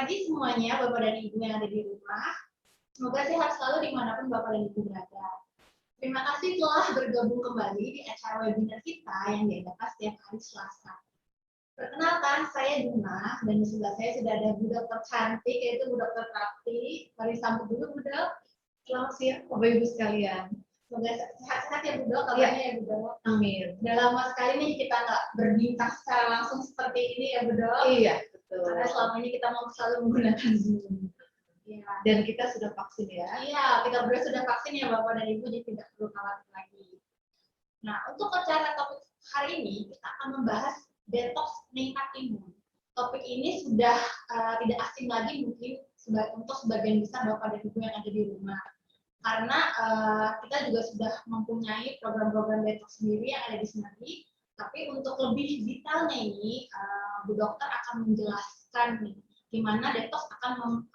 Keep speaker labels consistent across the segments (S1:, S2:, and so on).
S1: pagi semuanya, Bapak dan Ibu yang ada di rumah. Semoga sehat selalu dimanapun Bapak dan Ibu berada. Terima kasih telah bergabung kembali di acara webinar kita yang diadakan setiap hari Selasa. Perkenalkan, saya Duna, dan di sebelah saya sudah ada Bu Dokter cantik, yaitu Bu Dokter Prati. Mari sambut dulu, Bu Dok. Selamat siang, Bapak Ibu sekalian. Semoga sehat-sehat ya, Bu Dok, kabarnya ya, Bu Dok. Amin. Udah lama sekali nih kita nggak berbincang secara langsung seperti ini ya, Bu Dok. Iya, betul. Karena selama ini kita mau selalu menggunakan Zoom. Ya. Dan kita sudah vaksin ya. Iya, kita berdua sudah vaksin ya, Bapak dan Ibu, jadi tidak perlu khawatir lagi. Nah, untuk acara topik hari ini, kita akan membahas detox meningkat imun. Topik ini sudah tidak asing lagi mungkin untuk sebagian besar Bapak dan Ibu yang ada di rumah. Karena kita juga sudah mempunyai program-program detox sendiri yang ada di Senadi. Tapi untuk lebih detailnya ini, Bu Dokter akan menjelaskan nih, gimana detox akan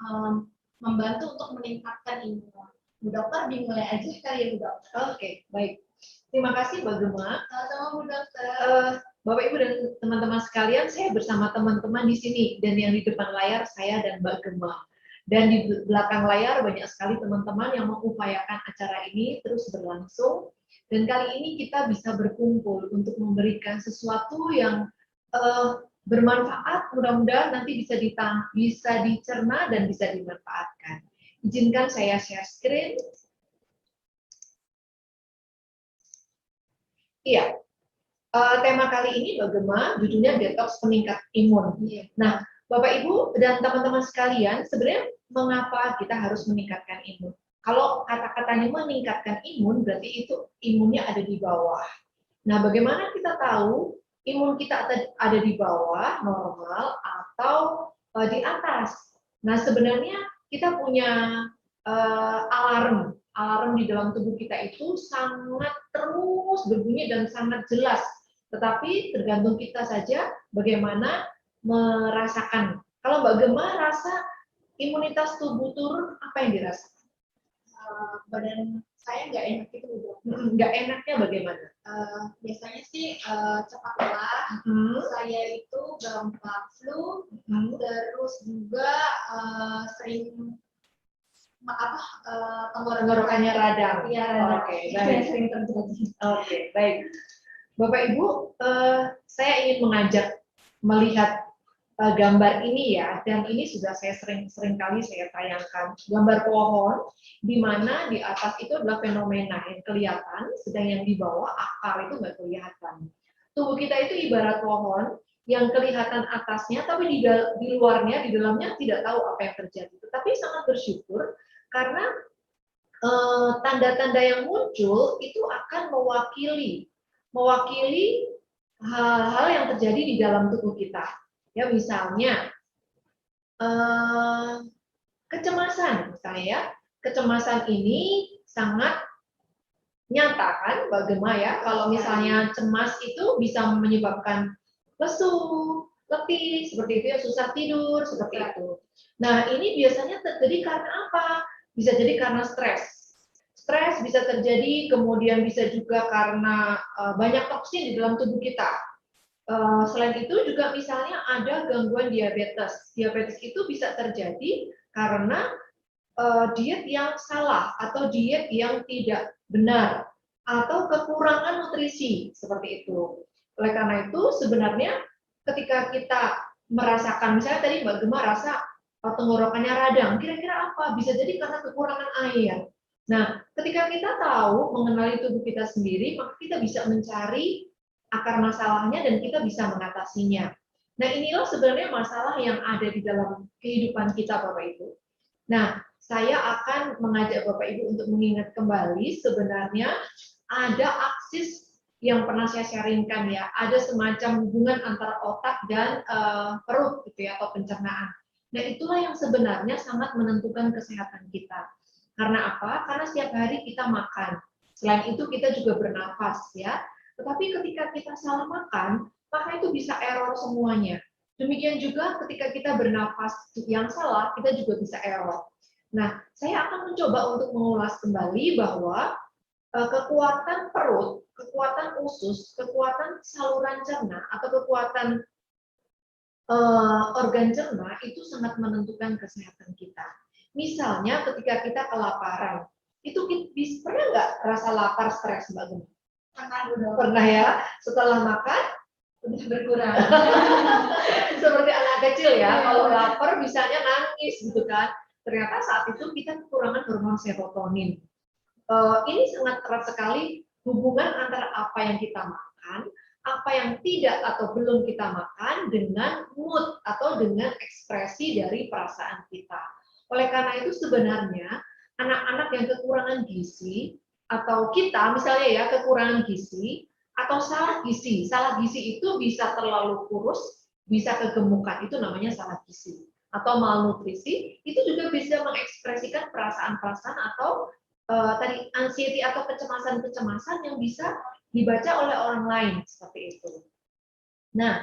S1: membantu untuk meningkatkan imun. Bu Dokter dimulai aja kali ya, Bu Dokter. Oke, baik. Terima kasih Mbak Gemma. Sama Bu Dokter. Bapak Ibu dan teman-teman sekalian, saya bersama teman-teman di sini, dan yang di depan layar saya dan Mbak Gemma. Dan di belakang layar banyak sekali teman-teman yang mengupayakan acara ini terus berlangsung. Dan kali ini kita bisa berkumpul untuk memberikan sesuatu yang bermanfaat, mudah-mudahan nanti bisa dicerna dan bisa dimanfaatkan. Izinkan saya share screen. Iya, tema kali ini bagaimana judulnya detox peningkat imun. Nah, Bapak Ibu dan teman-teman sekalian, sebenarnya mengapa kita harus meningkatkan imun? Kalau kata-katanya meningkatkan imun, berarti itu imunnya ada di bawah. Nah, bagaimana kita tahu imun kita ada di bawah, normal, atau di atas? Nah, sebenarnya kita punya alarm di dalam tubuh kita itu sangat terus berbunyi dan sangat jelas. Tetapi tergantung kita saja bagaimana merasakan. Kalau Mbak Gemma rasa imunitas tubuh turun, apa yang dirasakan? Badan saya nggak enak gitu, Bu. Nggak enaknya bagaimana? Biasanya sih cepat lelah, saya itu gampang flu, terus juga sering tenggorokannya radang. Iya, oke, baik. Sering terjadi. Oke, baik. Bapak Ibu, saya ingin mengajak melihat gambar ini ya, dan ini sudah saya sering kali saya tayangkan. Gambar pohon, di mana di atas itu adalah fenomena yang kelihatan, sedang yang di bawah akar itu nggak kelihatan. Tubuh kita itu ibarat pohon yang kelihatan atasnya, tapi di luarnya, di dalamnya tidak tahu apa yang terjadi. Tetapi sangat bersyukur karena tanda-tanda yang muncul itu akan mewakili hal-hal yang terjadi di dalam tubuh kita. Ya, misalnya kecemasan, misalnya ya, kecemasan ini sangat nyata kan, bagaimana ya, kalau misalnya cemas itu bisa menyebabkan lesu, letih, seperti itu ya, susah tidur, seperti itu. Nah, ini biasanya terjadi karena apa? Bisa jadi karena stres. Stres bisa terjadi, kemudian bisa juga karena banyak toksin di dalam tubuh kita. Selain itu juga misalnya ada gangguan diabetes. Diabetes itu bisa terjadi karena diet yang salah atau diet yang tidak benar atau kekurangan nutrisi seperti itu. Oleh karena itu sebenarnya ketika kita merasakan, misalnya tadi Mbak Gemma rasa tenggorokannya radang, kira-kira apa? Bisa jadi karena kekurangan air. Nah, ketika kita tahu mengenali tubuh kita sendiri, maka kita bisa mencari akar masalahnya dan kita bisa mengatasinya. Nah, inilah sebenarnya masalah yang ada di dalam kehidupan kita, Bapak Ibu. Nah, saya akan mengajak Bapak Ibu untuk mengingat kembali sebenarnya ada aksis yang pernah saya sharingkan ya, ada semacam hubungan antara otak dan perut gitu ya, atau pencernaan. Nah, itulah yang sebenarnya sangat menentukan kesehatan kita. Karena apa? Karena setiap hari kita makan. Selain itu kita juga bernafas ya. Tetapi ketika kita salah makan, maka itu bisa error semuanya. Demikian juga ketika kita bernafas yang salah, kita juga bisa error. Nah, saya akan mencoba untuk mengulas kembali bahwa kekuatan perut, kekuatan usus, kekuatan saluran cerna, atau kekuatan organ cerna itu sangat menentukan kesehatan kita. Misalnya ketika kita kelaparan, itu pernah nggak rasa lapar, stres, Mbak Gema? Pernah ya. Setelah makan udah berkurang. Seperti anak kecil ya, kalau lapar misalnya nangis gitu kan. Ternyata saat itu kita kekurangan hormon serotonin. Ini sangat erat sekali hubungan antara apa yang kita makan, apa yang tidak atau belum kita makan dengan mood atau dengan ekspresi dari perasaan kita. Oleh karena itu sebenarnya anak-anak yang kekurangan gizi atau kita misalnya ya kekurangan gizi atau salah gizi itu bisa terlalu kurus, bisa kegemukan, itu namanya salah gizi. Atau malnutrisi, itu juga bisa mengekspresikan perasaan-perasaan atau tadi anxiety atau kecemasan-kecemasan yang bisa dibaca oleh orang lain seperti itu. Nah,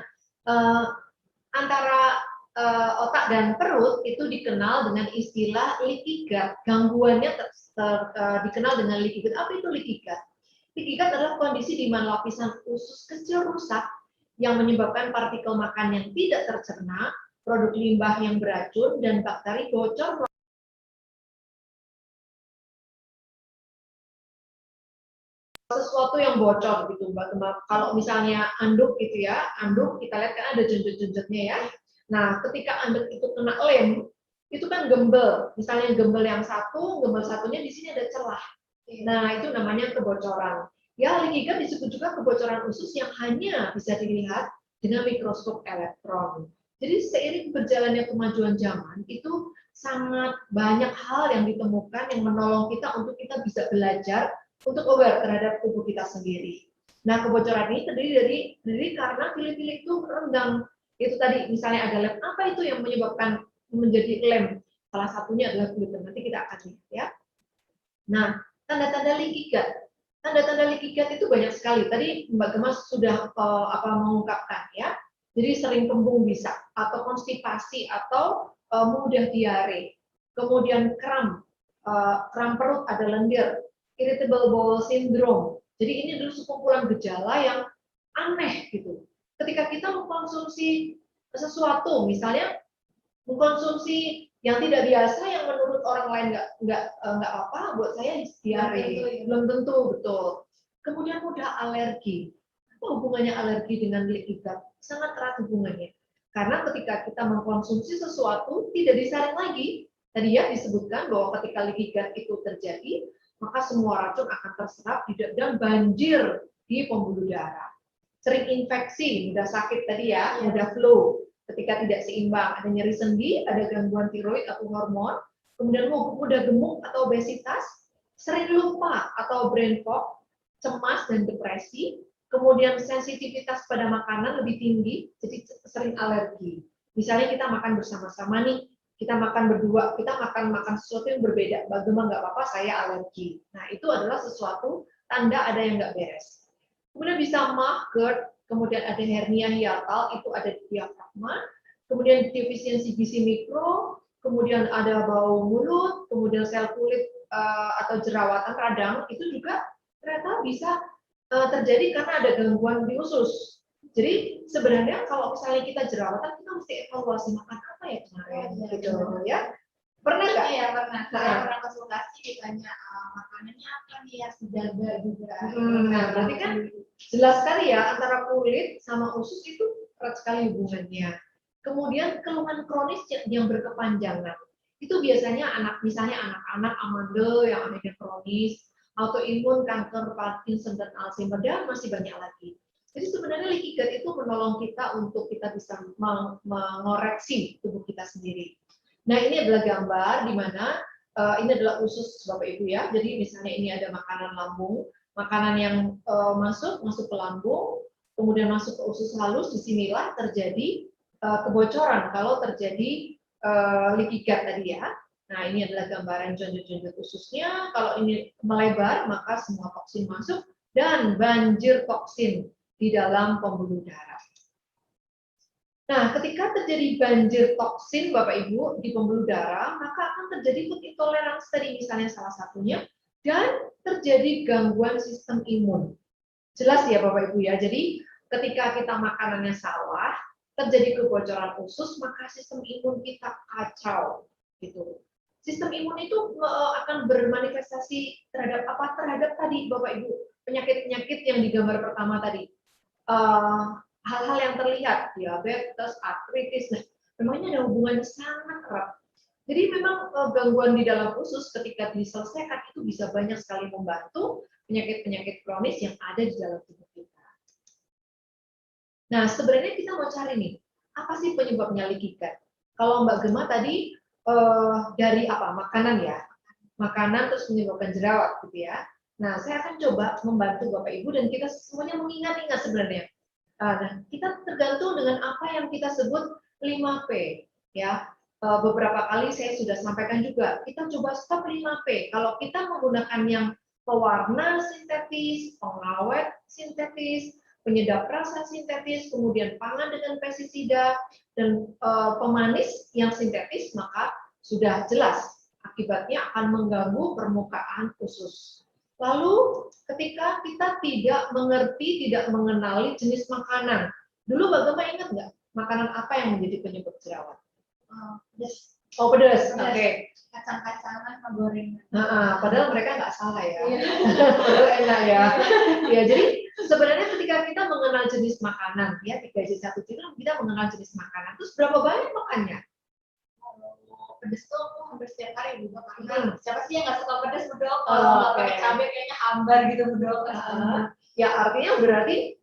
S1: antara otak dan perut itu dikenal dengan istilah leaky gut. Gangguannya dikenal dengan leaky gut. Apa itu leaky gut? Leaky gut adalah kondisi di mana lapisan usus kecil rusak yang menyebabkan partikel makan yang tidak tercerna, produk limbah yang beracun, dan bakteri bocor sesuatu yang bocor gitu Mbak Gema. Kalau misalnya anduk gitu ya, anduk kita lihat kan ada jenjut-jenjutnya ya. Nah, ketika anduk itu kena lem, itu kan gembel. Misalnya gembel yang satu, gembel satunya di sini ada celah. Nah, itu namanya kebocoran. Ya, leaky gut disebut juga kebocoran usus yang hanya bisa dilihat dengan mikroskop elektron. Jadi seiring berjalannya kemajuan zaman, itu sangat banyak hal yang ditemukan yang menolong kita untuk kita bisa belajar untuk aware terhadap tubuh kita sendiri. Nah, kebocoran ini terdiri karena pil-pil itu rendang. Itu tadi, misalnya ada lem, apa itu yang menyebabkan menjadi lem? Salah satunya adalah gluten. Nanti kita akan lihat ya. Nah, tanda-tanda leaky gut. Tanda-tanda leaky gut itu banyak sekali. Tadi Mbak Gema sudah mengungkapkan ya. Jadi sering kembung bisa, atau konstipasi, atau mudah diare. Kemudian kram perut, ada lendir, irritable bowel syndrome. Jadi ini adalah sekumpulan gejala yang aneh gitu. Ketika kita mengkonsumsi sesuatu, misalnya mengkonsumsi yang tidak biasa yang menurut orang lain nggak apa, buat saya diare, belum tentu betul. Kemudian mudah alergi. Apa hubungannya alergi dengan leaky gut? Sangat erat hubungannya. Karena ketika kita mengkonsumsi sesuatu tidak disaring lagi, tadi ya disebutkan bahwa ketika leaky gut itu terjadi, maka semua racun akan terserap dan banjir di pembuluh darah. Sering infeksi, mudah sakit tadi ya, mudah flu. Ketika tidak seimbang, ada nyeri sendi, ada gangguan tiroid atau hormon, kemudian mudah gemuk atau obesitas, sering lupa atau brain fog, cemas dan depresi, kemudian sensitivitas pada makanan lebih tinggi, jadi sering alergi. Misalnya kita makan bersama-sama nih, kita makan berdua, kita makan sesuatu yang berbeda, bagaimana nggak apa-apa, saya alergi. Nah, itu adalah sesuatu tanda ada yang nggak beres. Kemudian bisa mah, GERD, kemudian ada hernia hiatal, itu ada di diafragma, kemudian defisiensi gizi mikro, kemudian ada bau mulut, kemudian sel kulit atau jerawatan radang, itu juga ternyata bisa terjadi karena ada gangguan di usus. Jadi sebenarnya kalau misalnya kita jerawatan, kita mesti evaluasi makan apa ya kemarin, gitu ya. Pernah nggak?
S2: Iya, pernah. Saya pernah konsultasi ditanya makanannya apa nih ya, sejaga juga.
S1: Nah, berarti kan jelas sekali ya antara kulit sama usus itu erat sekali hubungannya. Kemudian keluhan kronis yang berkepanjangan. Itu biasanya misalnya anak-anak amandel yang anemia kronis, autoimun, kanker, Parkinson, dan Alzheimer, dan masih banyak lagi. Jadi sebenarnya leaky gut itu menolong kita untuk kita bisa mengoreksi tubuh kita sendiri. Nah, ini adalah gambar di mana ini adalah usus Bapak Ibu ya. Jadi misalnya ini ada makanan lambung, makanan yang masuk ke lambung, kemudian masuk ke usus halus, disinilah terjadi kebocoran kalau terjadi leaky gut tadi ya. Nah, ini adalah gambaran jonjot-jonjot ususnya. Kalau ini melebar, maka semua toksin masuk dan banjir toksin di dalam pembuluh darah. Nah, ketika terjadi banjir toksin, Bapak Ibu, di pembuluh darah, maka akan terjadi food intolerance tadi misalnya salah satunya, dan terjadi gangguan sistem imun. Jelas ya Bapak Ibu ya, jadi ketika kita makanannya salah, terjadi kebocoran usus, maka sistem imun kita kacau, gitu. Sistem imun itu akan bermanifestasi terhadap apa? Terhadap tadi Bapak Ibu, penyakit-penyakit yang digambar pertama tadi. Hal-hal yang terlihat, diabetes, artritis, nah, memang ini ada hubungannya sangat erat. Jadi memang gangguan di dalam usus ketika diselesaikan itu bisa banyak sekali membantu penyakit-penyakit kronis yang ada di dalam tubuh kita. Nah, sebenarnya kita mau cari nih, apa sih penyebabnya leaky gut? Kalau Mbak Gema tadi dari apa? Makanan ya, makanan terus menyebabkan jerawat gitu ya. Nah, saya akan coba membantu Bapak Ibu dan kita semuanya mengingat-ingat sebenarnya. Nah, kita tergantung dengan apa yang kita sebut 5P ya. Beberapa kali saya sudah sampaikan juga, kita coba stop 5P. Kalau kita menggunakan yang pewarna sintetis, pengawet sintetis, penyedap rasa sintetis, kemudian pangan dengan pestisida, dan pemanis yang sintetis, maka sudah jelas akibatnya akan mengganggu permukaan usus. Lalu ketika kita tidak mengerti, tidak mengenali jenis makanan, dulu bagaimana ingat nggak makanan apa yang menjadi penyebab jerawat?
S2: Pedas.
S1: Oh pedas, oke. Okay.
S2: Kacang-kacangan sama gorengan.
S1: Padahal mereka nggak salah ya. Padahal enak ya. Ya jadi sebenarnya ketika kita mengenal jenis makanan, ya 3J1 itu kita mengenal jenis makanan. Terus berapa banyak makannya?
S2: Pedas tuh aku hampir setiap hari juga karena siapa sih yang nggak suka pedas bedok, kalau nggak pakai cabai kayaknya hambar gitu bedok.
S1: Ya artinya berarti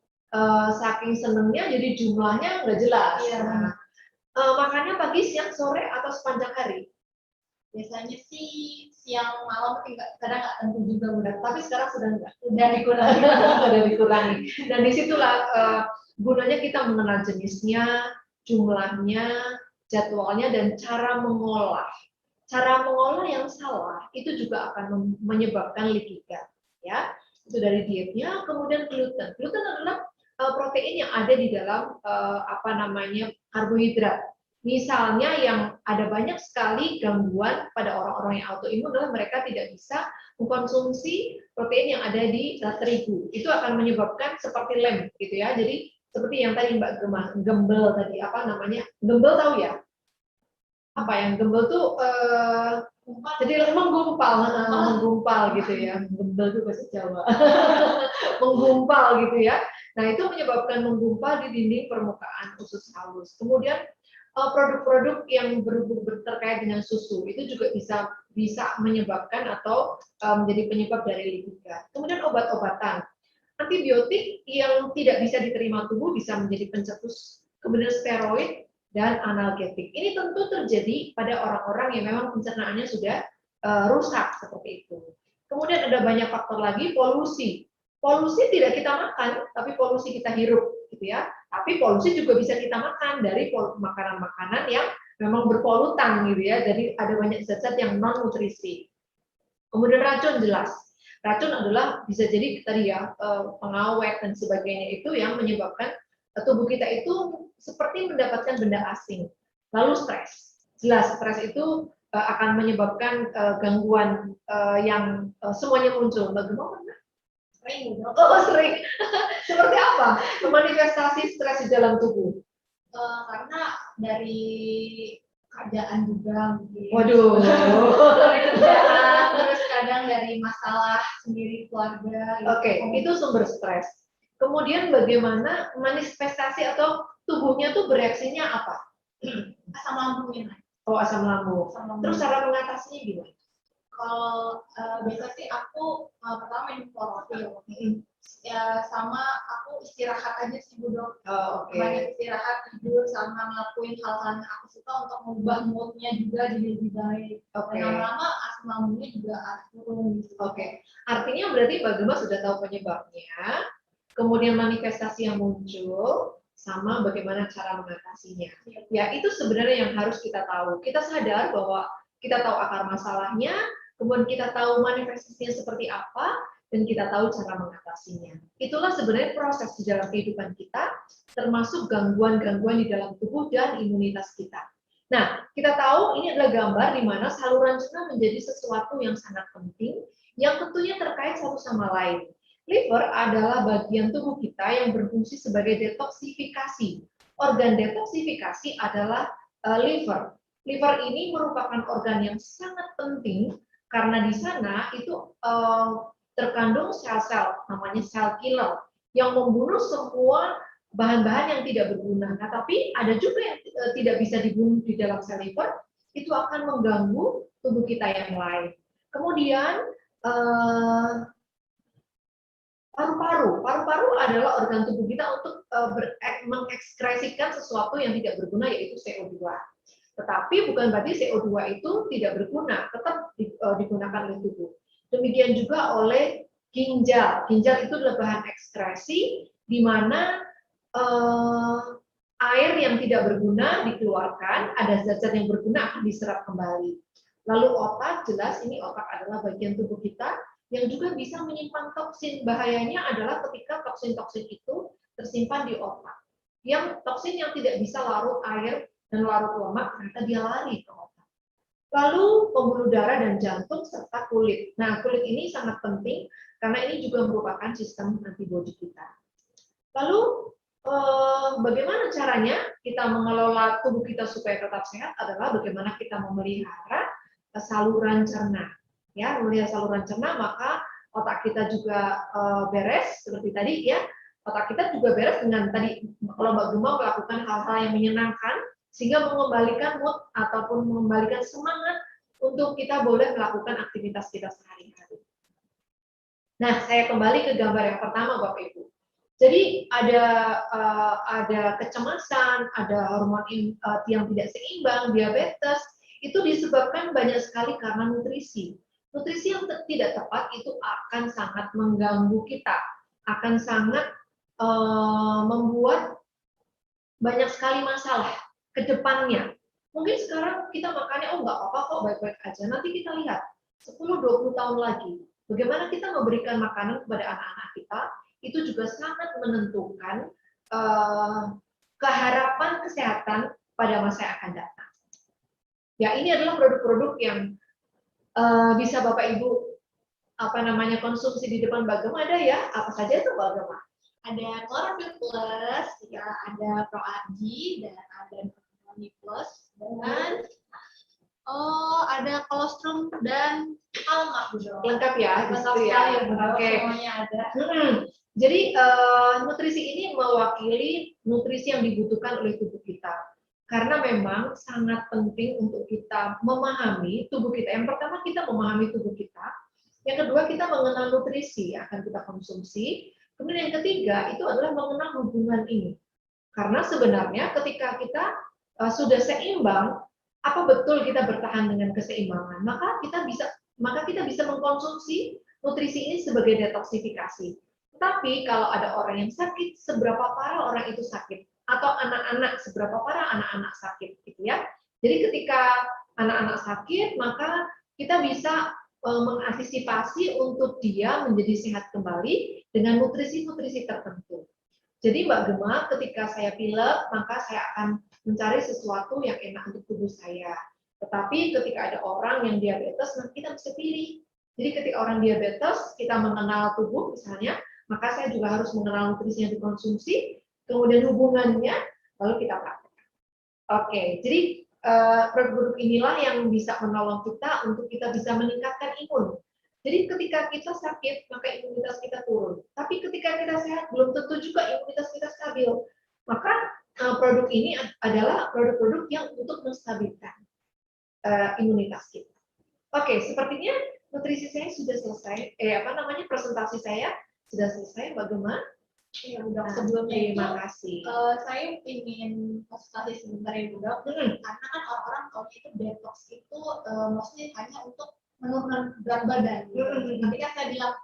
S1: saking senengnya jadi jumlahnya nggak jelas.
S2: Iya.
S1: Makannya pagi, siang, sore, atau sepanjang hari?
S2: Biasanya sih siang malam tapi kadang nggak tentu juga udah.
S1: Tapi sekarang sudah enggak?
S2: Udah dikurangi.
S1: Sudah dikurangi. Dan disitulah gunanya kita mengenal jenisnya, jumlahnya, jadwalnya, dan cara mengolah. Cara mengolah yang salah itu juga akan menyebabkan leaky gut. Ya, itu dari dietnya. Kemudian gluten. Gluten adalah protein yang ada di dalam karbohidrat. Misalnya yang ada banyak sekali gangguan pada orang-orang yang autoimun adalah mereka tidak bisa mengkonsumsi protein yang ada di terigu. Itu akan menyebabkan seperti lem gitu ya. Jadi seperti yang tadi Mbak Gema, gembel tadi gembel tahu ya? Apa yang gembel tuh jadi menggumpal gitu ya. Gembel itu bahasa Jawa. Menggumpal gitu ya. Nah, itu menyebabkan menggumpal di dinding permukaan usus halus. Kemudian produk-produk yang terkait dengan susu itu juga bisa menyebabkan atau menjadi penyebab dari leaky gut. Kemudian obat-obatan. Antibiotik yang tidak bisa diterima tubuh bisa menjadi pencetus, kemudian steroid dan analgetik. Ini tentu terjadi pada orang-orang yang memang pencernaannya sudah rusak seperti itu. Kemudian ada banyak faktor lagi, polusi. Polusi tidak kita makan, tapi polusi kita hirup, gitu ya. Tapi polusi juga bisa kita makan dari makanan-makanan yang memang berpolutan, gitu ya. Jadi ada banyak zat-zat yang non nutrisi. Kemudian racun jelas. Racun adalah bisa jadi tadi ya pengawet dan sebagainya itu yang menyebabkan tubuh kita itu seperti mendapatkan benda asing. Lalu stres. Jelas stres itu akan menyebabkan gangguan yang semuanya muncul. Bagaimana?
S2: Sering gitu.
S1: Sering. Seperti apa? Manifestasi stres di dalam tubuh.
S2: Karena dari kerjaan juga mungkin.
S1: Waduh.
S2: Dari kerjaan, terus kadang dari masalah sendiri keluarga. Gitu.
S1: Oke, itu sumber stres. Kemudian bagaimana manifestasi atau tubuhnya tuh bereaksinya apa?
S2: Asam lambungnya.
S1: Oh, asam lambung. Terus cara mengatasinya gimana?
S2: Kalau biasa sih aku pertama minum klorofil. Ya sama aku istirahat aja sih Bu Dok. Banyak istirahat, tidur, sama ngelakuin hal-hal yang aku suka untuk mengubah moodnya juga jadi lebih baik. Lama-lama asam lambungnya juga turun gitu.
S1: Artinya berarti Mbak Gema sudah tahu penyebabnya, kemudian manifestasi yang muncul, sama bagaimana cara mengatasinya. Ya itu sebenarnya yang harus kita tahu. Kita sadar bahwa kita tahu akar masalahnya, kemudian kita tahu manifestasinya seperti apa, dan kita tahu cara mengatasinya. Itulah sebenarnya proses di dalam kehidupan kita, termasuk gangguan-gangguan di dalam tubuh dan imunitas kita. Nah, kita tahu ini adalah gambar di mana saluran cerna menjadi sesuatu yang sangat penting, yang tentunya terkait satu sama lain. Liver adalah bagian tubuh kita yang berfungsi sebagai detoksifikasi. organ detoksifikasi adalah liver. Liver ini merupakan organ yang sangat penting karena di sana itu terkandung sel-sel, namanya sel killer, yang membunuh semua bahan-bahan yang tidak berguna. Nah, tapi ada juga yang tidak bisa dibunuh di dalam sel liver, itu akan mengganggu tubuh kita yang lain. Kemudian paru-paru adalah organ tubuh kita untuk mengekskresikan sesuatu yang tidak berguna, yaitu CO2. Tetapi bukan berarti CO2 itu tidak berguna, tetap digunakan oleh tubuh. Demikian juga oleh ginjal. Ginjal itu adalah bahan ekskresi di mana air yang tidak berguna dikeluarkan, ada zat-zat yang berguna akan diserap kembali. Lalu otak, jelas ini otak adalah bagian tubuh kita yang juga bisa menyimpan toksin. Bahayanya adalah ketika toksin-toksin itu tersimpan di otak. Yang toksin yang tidak bisa larut air dan larut lemak, ternyata dia lari ke otak. Lalu pembuluh darah dan jantung serta kulit. Nah, kulit ini sangat penting karena ini juga merupakan sistem antibodi kita. Lalu bagaimana caranya kita mengelola tubuh kita supaya tetap sehat adalah bagaimana kita memelihara saluran cerna. Ya, memelihara saluran cerna, maka otak kita juga beres seperti tadi ya. Otak kita juga beres dengan tadi kalau Mbak Gema melakukan hal-hal yang menyenangkan sehingga mengembalikan mood ataupun mengembalikan semangat untuk kita boleh melakukan aktivitas kita sehari-hari. Nah, saya kembali ke gambar yang pertama, Bapak Ibu. Jadi ada kecemasan, ada hormon yang tidak seimbang, diabetes, itu disebabkan banyak sekali karena nutrisi. Nutrisi yang tidak tepat itu akan sangat mengganggu kita, akan sangat membuat banyak sekali masalah ke depannya. Mungkin sekarang kita makannya, oh nggak apa-apa kok, baik-baik aja. Nanti kita lihat 10-20 tahun lagi, bagaimana kita memberikan makanan kepada anak-anak kita, itu juga sangat menentukan keharapan kesehatan pada masa yang akan datang. Ya, ini adalah produk-produk yang bisa Bapak Ibu konsumsi di depan Mbak Gema. Ada ya, apa saja itu Mbak Gema?
S2: Ada Chlorophyll Plus, ya, ada ProAlgi, dan ada Noni Plus, dan ada kolostrum dan alma.
S1: Lengkap ya,
S2: lengkap
S1: ya.
S2: Oke. Semuanya ada.
S1: Jadi nutrisi ini mewakili nutrisi yang dibutuhkan oleh tubuh kita. Karena memang sangat penting untuk kita memahami tubuh kita. Yang pertama kita memahami tubuh kita. Yang kedua kita mengenal nutrisi yang akan kita konsumsi. Kemudian yang ketiga itu adalah mengenal hubungan ini. Karena sebenarnya ketika kita sudah seimbang, apa betul kita bertahan dengan keseimbangan, maka kita bisa mengkonsumsi nutrisi ini sebagai detoksifikasi. Tapi kalau ada orang yang sakit, seberapa parah orang itu sakit, atau anak-anak seberapa parah anak-anak sakit, gitu ya. Jadi ketika anak-anak sakit, maka kita bisa mengantisipasi untuk dia menjadi sehat kembali dengan nutrisi-nutrisi tertentu. Jadi Mbak Gema, ketika saya pilek, maka saya akan mencari sesuatu yang enak untuk tubuh saya. Tetapi ketika ada orang yang diabetes, nanti kita bisa pilih. Jadi ketika orang diabetes, kita mengenal tubuh misalnya, maka saya juga harus mengenal nutrisi yang dikonsumsi, kemudian hubungannya, lalu kita praktekkan. Oke, jadi produk-produk inilah yang bisa menolong kita untuk kita bisa meningkatkan imun. Jadi ketika kita sakit, maka imunitas kita turun. Tapi ketika kita sehat, belum tentu juga imunitas kita stabil. Maka produk ini adalah produk-produk yang untuk menstabilkan imunitas kita. Oke, sepertinya nutrisi saya sudah selesai. Presentasi saya sudah selesai, Mbak Gema.
S2: Ya, Bu Dok, sebelumnya
S1: terima kasih.
S2: Saya ingin konsultasi sebentar ya, Bu Dok. Karena kan orang-orang kalau itu detox itu maksudnya hanya untuk menurunkan berat badan. Tapi kan saya bilang,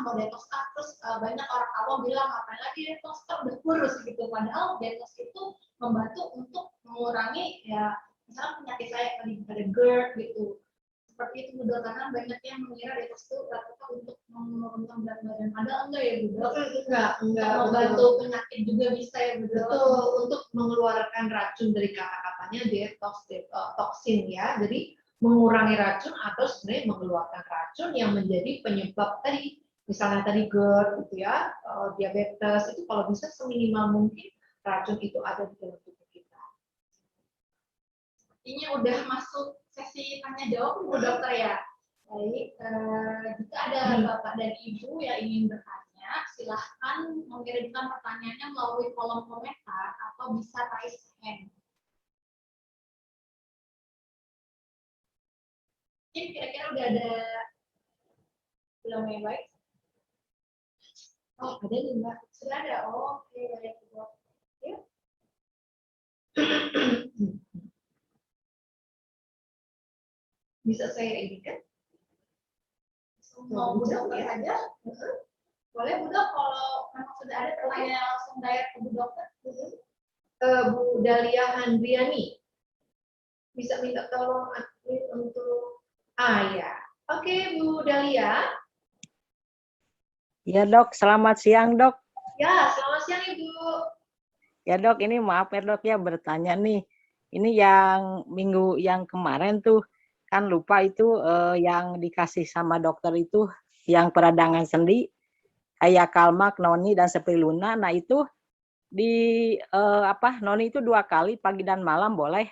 S2: mau detox terus banyak orang awam bilang ngapain lagi detox, udah kurus gitu. Padahal detox itu membantu untuk mengurangi ya misalnya penyakit saya tadi ada GERD gitu. Seperti itu Bu Dok, karena banyak yang mengira detox itu rata-rata untuk menurunkan berat badan. Ada enggak ya Bu Dok?
S1: Enggak.
S2: Membantu penyakit juga bisa ya Bu Dok.
S1: Betul, untuk mengeluarkan racun dari kata-katanya detox, toksin ya. Jadi mengurangi racun atau sebenarnya mengeluarkan racun yang menjadi penyebab tadi, misalnya tadi GERD gitu ya, diabetes, itu kalau bisa seminimal mungkin racun itu ada di dalam tubuh kita.
S2: Ini udah masuk sesi tanya jawab Bu Dokter ya. Baik, jika ada Bapak dan Ibu yang ingin bertanya, silahkan mengirimkan pertanyaannya melalui kolom komentar atau bisa raise hand. Ini kira-kira udah ada belum ya, baik? Oh, ada nih Mbak. Sudah ada. Oh, oke, baik. Ya.
S1: Bisa saya ini kan?
S2: Mau Bu Dokter saja? Boleh Bu Dok, kalau memang sudah ada pertanyaan langsung direct ke Bu Dokter.
S1: Bu Dalia Handriani. Bisa minta tolong admin untuk ya. Oke, Bu Dalia.
S3: Ya Dok, selamat siang Dok.
S1: Ya, selamat siang Ibu.
S3: Ya Dok, ini maaf ya Dok ya bertanya nih. Ini yang minggu yang kemarin tuh kan lupa itu yang dikasih sama dokter itu yang peradangan sendi kayak Kalmak, Noni dan Spirulina. Nah itu di Noni itu 2 kali pagi dan malam boleh?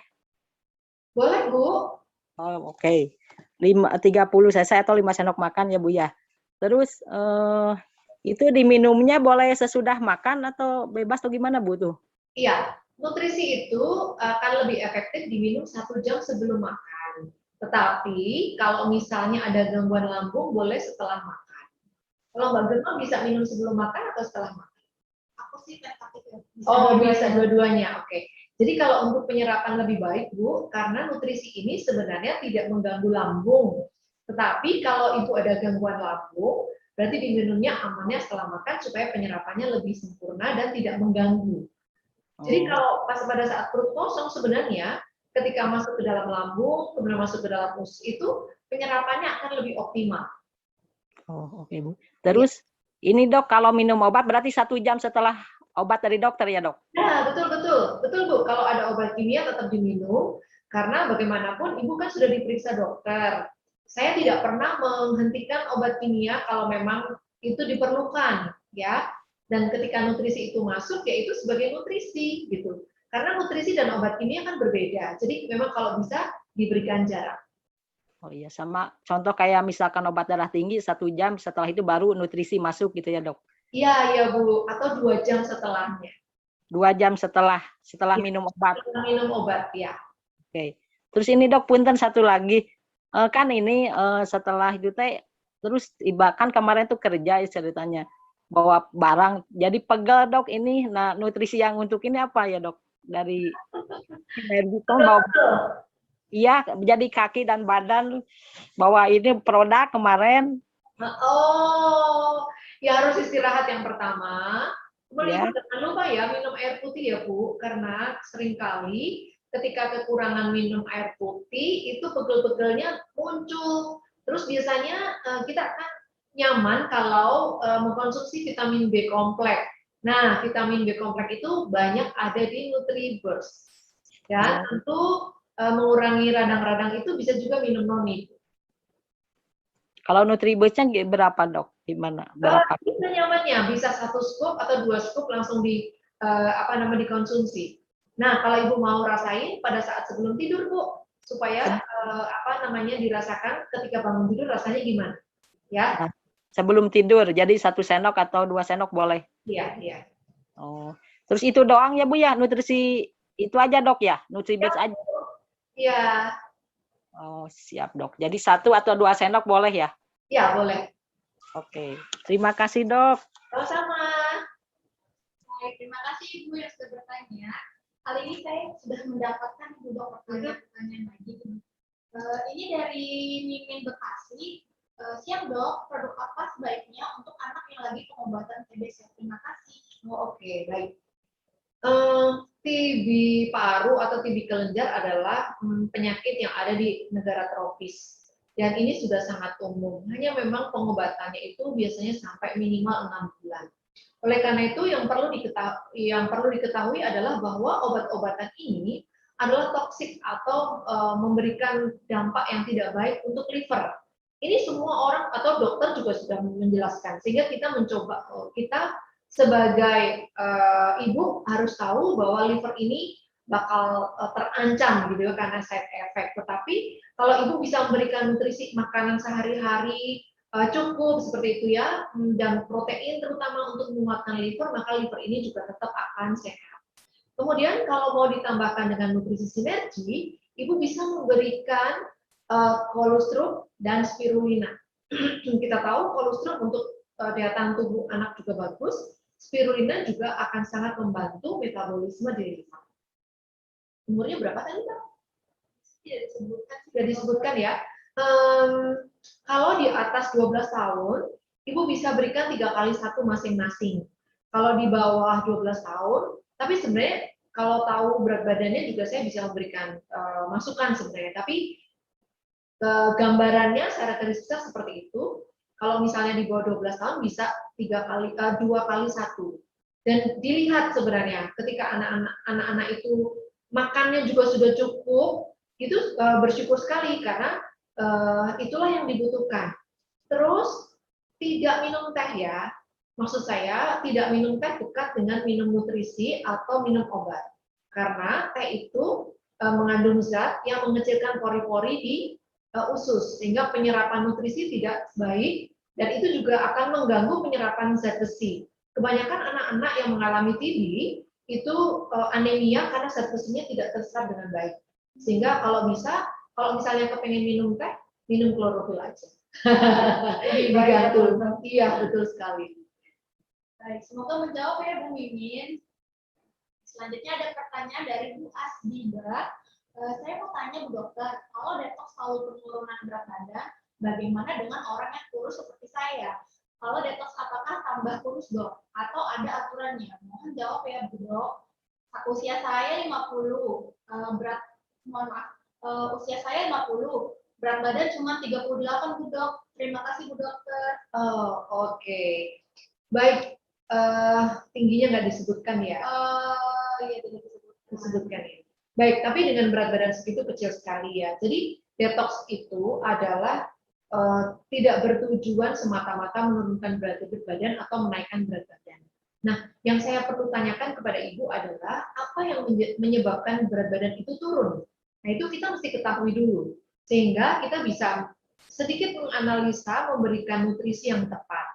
S1: Boleh Bu.
S3: Oh, oke. 30 cc atau 5 sendok makan ya Bu ya. Terus itu diminumnya boleh sesudah makan atau bebas atau gimana Bu tuh?
S1: Iya, nutrisi itu akan lebih efektif diminum 1 jam sebelum makan. Tetapi kalau misalnya ada gangguan lambung boleh setelah makan. Kalau Mbak Gemma bisa minum sebelum makan atau setelah makan?
S2: Aku sih tentatif ya.
S1: Oh, bisa dua-duanya. Oke. Jadi kalau untuk penyerapan lebih baik, Bu, karena nutrisi ini sebenarnya tidak mengganggu lambung. Tetapi kalau itu ada gangguan lambung, berarti diminumnya amannya setelah makan supaya penyerapannya lebih sempurna dan tidak mengganggu. Jadi kalau pas pada saat perut kosong sebenarnya ketika masuk ke dalam lambung, kemudian masuk ke dalam usus itu penyerapannya akan lebih optimal.
S3: Oh, oke Bu. Terus ini Dok, kalau minum obat berarti 1 jam setelah obat dari dokter ya Dok?
S1: Ya, betul Bu. Kalau ada obat kimia tetap diminum karena bagaimanapun Ibu kan sudah diperiksa dokter. Saya tidak pernah menghentikan obat kimia kalau memang itu diperlukan, ya. Dan ketika nutrisi itu masuk, ya itu sebagai nutrisi gitu. Karena nutrisi dan obat kimia kan berbeda. Jadi memang kalau bisa diberikan jarak.
S3: Oh iya, sama contoh kayak misalkan obat darah tinggi 1 jam setelah itu baru nutrisi masuk gitu ya Dok?
S1: Iya Bu, atau 2 jam setelahnya.
S3: 2 jam setelah
S1: Ya,
S3: minum obat.
S1: setelah minum obat, ya.
S3: Oke. Terus ini Dok, punten satu lagi. Kan ini setelah itu teh terus kan kemarin tuh kerja ceritanya bawa barang jadi pegel Dok ini. Nah, nutrisi yang untuk ini apa ya Dok? Dari energi kan bawa iya, jadi kaki dan badan bawa ini produk kemarin.
S1: Oh, ya harus istirahat yang pertama. Kemudian
S3: Ya.
S1: jangan lupa ya minum air putih ya Bu, karena seringkali ketika kekurangan minum air putih itu pegel-pegelnya muncul. Terus biasanya kita akan nyaman kalau mengkonsumsi vitamin B kompleks. Nah, vitamin B kompleks itu banyak ada di Nutriburst. Ya, tentu mengurangi radang-radang itu bisa juga minum noni.
S3: Kalau Nutribusnya berapa Dok? Gimana? Berapa?
S1: Bisa nyamannya, bisa 1 scoop atau 2 scoop langsung dikonsumsi. Nah, kalau Ibu mau rasain pada saat sebelum tidur, Bu, supaya dirasakan ketika bangun tidur rasanya gimana. Ya.
S3: Nah, sebelum tidur, jadi 1 sendok atau 2 sendok boleh?
S1: Iya.
S3: Oh, terus itu doang ya Bu ya, nutrisi itu aja Dok ya, Nutribus aja.
S1: Iya.
S3: Oh siap Dok. Jadi 1 atau 2 sendok boleh ya?
S1: Iya boleh.
S3: Oke, terima kasih Dok.
S1: Sama-sama.
S2: Baik, terima kasih Ibu yang sudah bertanya. Kali ini saya sudah mendapatkan beberapa pertanyaan lagi. Ini dari Mimin Bekasi. Siap Dok, produk apa sebaiknya untuk anak yang lagi pengobatan TBC? Terima kasih.
S1: Oke, baik. TB paru atau TB kelenjar adalah penyakit yang ada di negara tropis. Dan ini sudah sangat umum. Hanya memang pengobatannya itu biasanya sampai minimal 6 bulan. Oleh karena itu yang perlu diketahui adalah bahwa obat-obatan ini adalah toksik atau memberikan dampak yang tidak baik untuk liver. Ini semua orang atau dokter juga sudah menjelaskan. Sehingga kita sebagai ibu harus tahu bahwa liver ini bakal terancam gitu ya karena side effect. Tetapi kalau ibu bisa memberikan nutrisi makanan sehari-hari cukup seperti itu ya, dan protein terutama untuk menguatkan liver, maka liver ini juga tetap akan sehat. Kemudian kalau mau ditambahkan dengan nutrisi sinergi, ibu bisa memberikan kolostrum dan spirulina. Kita tahu kolostrum untuk daya tahan tubuh anak juga bagus, spirulina juga akan sangat membantu metabolisme di liver. Umurnya berapa tadi, Pak? Tidak disebutkan ya. Kalau di atas 12 tahun, ibu bisa berikan 3 kali 1 masing-masing. Kalau di bawah 12 tahun, tapi sebenarnya kalau tahu berat badannya juga saya bisa memberikan masukan sebenarnya. Tapi gambarannya secara garis besar seperti itu. Kalau misalnya di bawah 12 tahun bisa 2 kali 1. Dan dilihat sebenarnya ketika anak-anak itu makannya juga sudah cukup, itu bersyukur sekali karena itulah yang dibutuhkan. Terus tidak minum teh ya, maksud saya tidak minum teh dekat dengan minum nutrisi atau minum obat, karena teh itu mengandung zat yang mengecilkan pori-pori di usus sehingga penyerapan nutrisi tidak baik dan itu juga akan mengganggu penyerapan zat besi. Kebanyakan anak-anak yang mengalami TB itu anemia karena zat besinya tidak terserap dengan baik. Sehingga kalau bisa, kalau misalnya kepengen minum teh, minum klorofil aja. Digantung. Iya, betul sekali.
S2: Baik, semoga menjawab ya Bu Mimin. Selanjutnya ada pertanyaan dari Bu Asdiba. Saya mau tanya Bu Dokter, kalau detox selalu penurunan berat badan, bagaimana dengan orang yang kurus seperti saya? Kalau detox apakah tambah kurus Dok? Atau ada aturannya? Mohon jawab ya Bu Dok. Usia saya 50, mohon maaf, usia saya 50, berat badan cuma 38 Bu Dok. Terima kasih Bu Dokter.
S1: Oh, oke. Baik, tingginya nggak disebutkan ya?
S2: Iya, tidak
S1: disebutkan ya. Baik, tapi dengan berat badan segitu kecil sekali ya. Jadi detox itu adalah tidak bertujuan semata-mata menurunkan berat badan atau menaikkan berat badan. Nah, yang saya perlu tanyakan kepada Ibu adalah apa yang menyebabkan berat badan itu turun? Nah, itu kita mesti ketahui dulu. Sehingga kita bisa sedikit menganalisa, memberikan nutrisi yang tepat.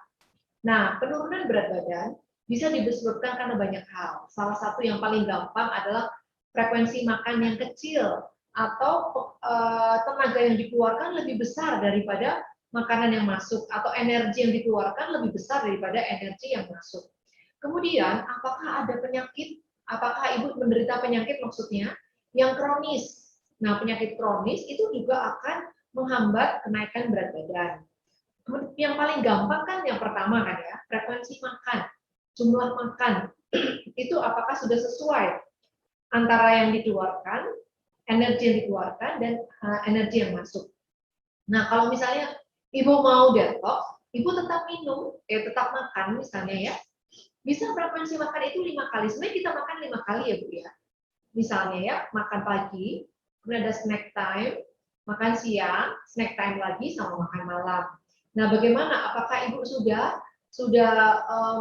S1: Nah, penurunan berat badan bisa disebabkan karena banyak hal. Salah satu yang paling gampang adalah frekuensi makan yang kecil atau tenaga yang dikeluarkan lebih besar daripada makanan yang masuk atau energi yang dikeluarkan lebih besar daripada energi yang masuk. Kemudian, apakah ada penyakit? Apakah ibu menderita penyakit maksudnya yang kronis? Nah, penyakit kronis itu juga akan menghambat kenaikan berat badan. Yang paling gampang kan yang pertama kan ya, frekuensi makan, jumlah makan, itu apakah sudah sesuai antara yang dikeluarkan, energi yang dikeluarkan, dan energi yang masuk. Nah, kalau misalnya ibu mau detox, ibu tetap minum, tetap makan misalnya ya, bisa frekuensi makan itu 5 kali. Sebenarnya kita makan 5 kali ya Bu ya. Misalnya ya, makan pagi, kemudian ada snack time, makan siang, snack time lagi, sama makan malam. Nah, bagaimana? Apakah ibu sudah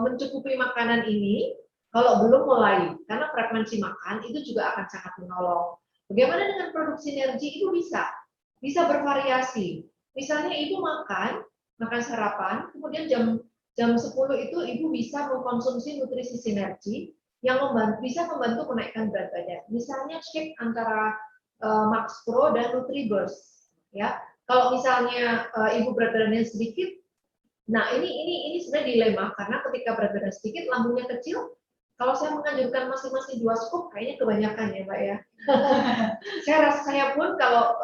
S1: mencukupi makanan ini? Kalau belum, mulai, karena frekuensi makan itu juga akan sangat menolong. Bagaimana dengan produksi energi? Itu bisa bervariasi. Misalnya ibu makan sarapan, kemudian jam 10 itu ibu bisa mengkonsumsi nutrisi sinergi yang bisa membantu menaikkan berat badan. Misalnya shake antara Max Pro dan NutriBurst, ya. Kalau misalnya ibu berat badannya sedikit, nah ini sebenarnya dilema karena ketika berat badan sedikit, lambungnya kecil. Kalau saya menganjurkan masing-masing 2 scoop, kayaknya kebanyakan ya Mbak ya. saya pun kalau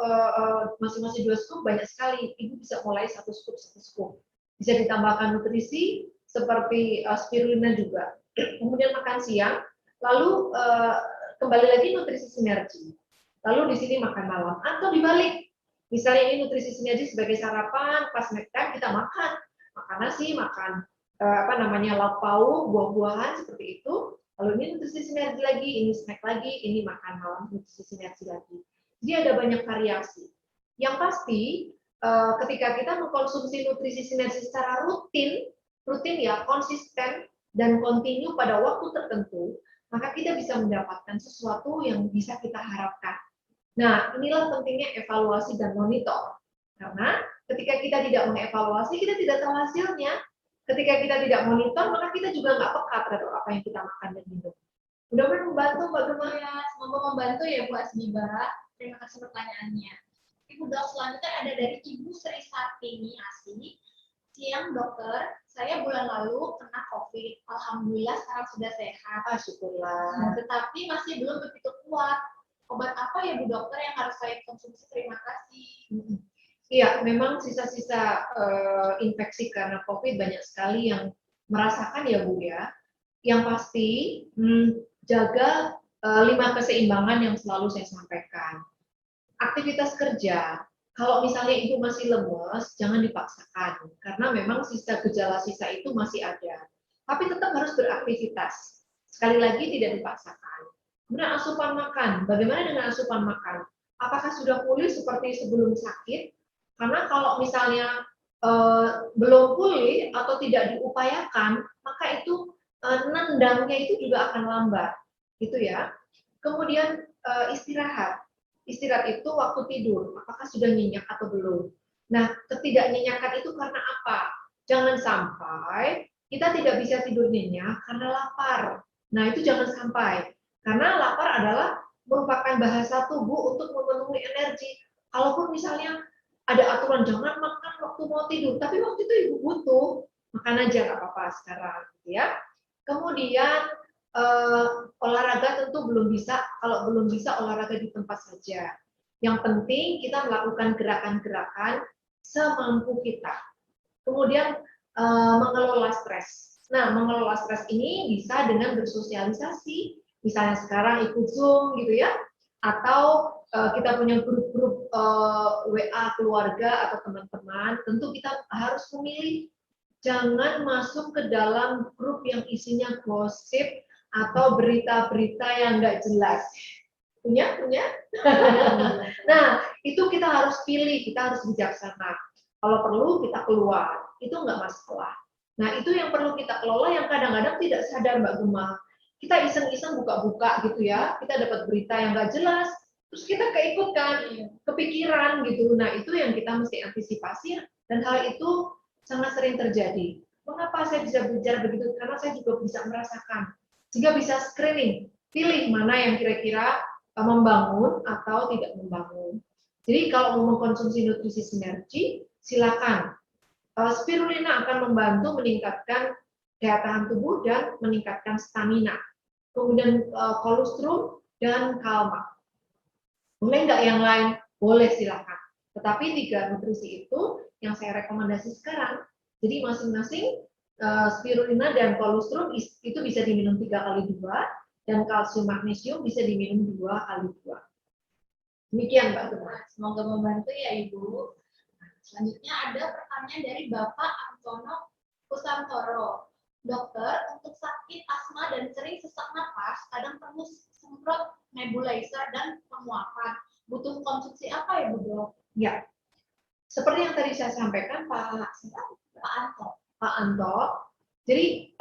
S1: masing-masing 2 scoop banyak sekali. Ibu bisa mulai 1 scoop. Bisa ditambahkan nutrisi seperti spirulina juga. Kemudian makan siang, lalu kembali lagi nutrisi sinergi. Lalu di sini makan malam atau dibalik. Misalnya ini nutrisi sinergi sebagai sarapan, pas snack time kita makan nasi, makan lauk pauk, buah-buahan seperti itu. Lalu ini nutrisi sinergi lagi, ini snack lagi, ini makan malam nutrisi sinergi lagi. Jadi ada banyak variasi. Yang pasti ketika kita mengkonsumsi nutrisi sinergi secara rutin ya, konsisten, dan continue pada waktu tertentu, maka kita bisa mendapatkan sesuatu yang bisa kita harapkan. Nah, inilah pentingnya evaluasi dan monitor. Karena ketika kita tidak mengevaluasi, kita tidak tahu hasilnya. Ketika kita tidak monitor, maka kita juga nggak peka terhadap apa yang kita makan dan minum. Mudah-mudahan membantu, Mbak Gemma.
S2: Ya, semoga membantu ya Bu Asmiba. Terima kasih pertanyaannya. Ibu Dok, selanjutnya ada dari Ibu Sri Sartini Asih. Siang dokter, saya bulan lalu kena COVID. Alhamdulillah sekarang sudah sehat.
S1: Syukurlah.
S2: Tetapi masih belum begitu kuat. Obat apa ya Bu Dokter yang harus saya konsumsi? Terima kasih.
S1: Iya, memang sisa-sisa infeksi karena COVID banyak sekali yang merasakan ya Bu ya. Yang pasti jaga 5 keseimbangan yang selalu saya sampaikan. Aktivitas kerja, kalau misalnya ibu masih lemes, jangan dipaksakan, karena memang sisa gejala sisa itu masih ada. Tapi tetap harus beraktivitas. Sekali lagi tidak dipaksakan. Kemudian asupan makan, bagaimana dengan asupan makan? Apakah sudah pulih seperti sebelum sakit? Karena kalau misalnya belum pulih atau tidak diupayakan, maka itu nendangnya itu juga akan lambat, gitu ya. Kemudian istirahat. Istirahat itu waktu tidur, apakah sudah nyenyak atau belum? Nah, ketidaknyenyakan itu karena apa? Jangan sampai kita tidak bisa tidur nyenyak karena lapar. Nah, itu jangan sampai. Karena lapar adalah merupakan bahasa tubuh untuk memenuhi energi. Kalaupun misalnya ada aturan jangan makan waktu mau tidur, tapi waktu itu ibu butuh, makan aja nggak apa-apa sekarang, gitu ya. Kemudian olahraga tentu belum bisa, kalau belum bisa olahraga di tempat saja. Yang penting kita melakukan gerakan-gerakan semampu kita. Kemudian mengelola stres. Nah, mengelola stres ini bisa dengan bersosialisasi, misalnya sekarang ikut Zoom gitu ya, atau kita punya grup-grup WA keluarga atau teman-teman, tentu kita harus memilih jangan masuk ke dalam grup yang isinya gosip atau berita-berita yang nggak jelas. Punya? Nah, itu kita harus pilih, kita harus bijaksana. Kalau perlu kita keluar, itu nggak masalah. Nah, itu yang perlu kita kelola yang kadang-kadang tidak sadar Mbak Gemma. Kita iseng-iseng buka-buka gitu ya, kita dapat berita yang nggak jelas, terus kita keikutkan, kepikiran gitu. Nah, itu yang kita mesti antisipasi dan hal itu sangat sering terjadi. Mengapa saya bisa bicara begitu? Karena saya juga bisa merasakan. Sehingga bisa screening, pilih mana yang kira-kira membangun atau tidak membangun. Jadi kalau mau mengkonsumsi nutrisi sinergi, silakan. Spirulina akan membantu meningkatkan daya tahan tubuh dan meningkatkan stamina. Kemudian kolostrum dan kalma. Boleh nggak yang lain? Boleh silakan. Tetapi 3 nutrisi itu yang saya rekomendasi sekarang. Jadi masing-masing spirulina dan kolostrum itu bisa diminum 3 kali 2 dan kalsium magnesium bisa diminum 2 kali 2. Demikian Mbak Gemma.
S2: Semoga membantu ya Ibu. Selanjutnya ada pertanyaan dari Bapak Antono Kusantoro. Dokter, untuk sakit asma dan sering sesak napas, kadang perlu semprot nebulizer dan penguapan. Butuh konsumsi apa ya Bu Dok?
S1: Ya, seperti yang tadi saya sampaikan Pak
S2: Anto.
S1: Pak Anto, jadi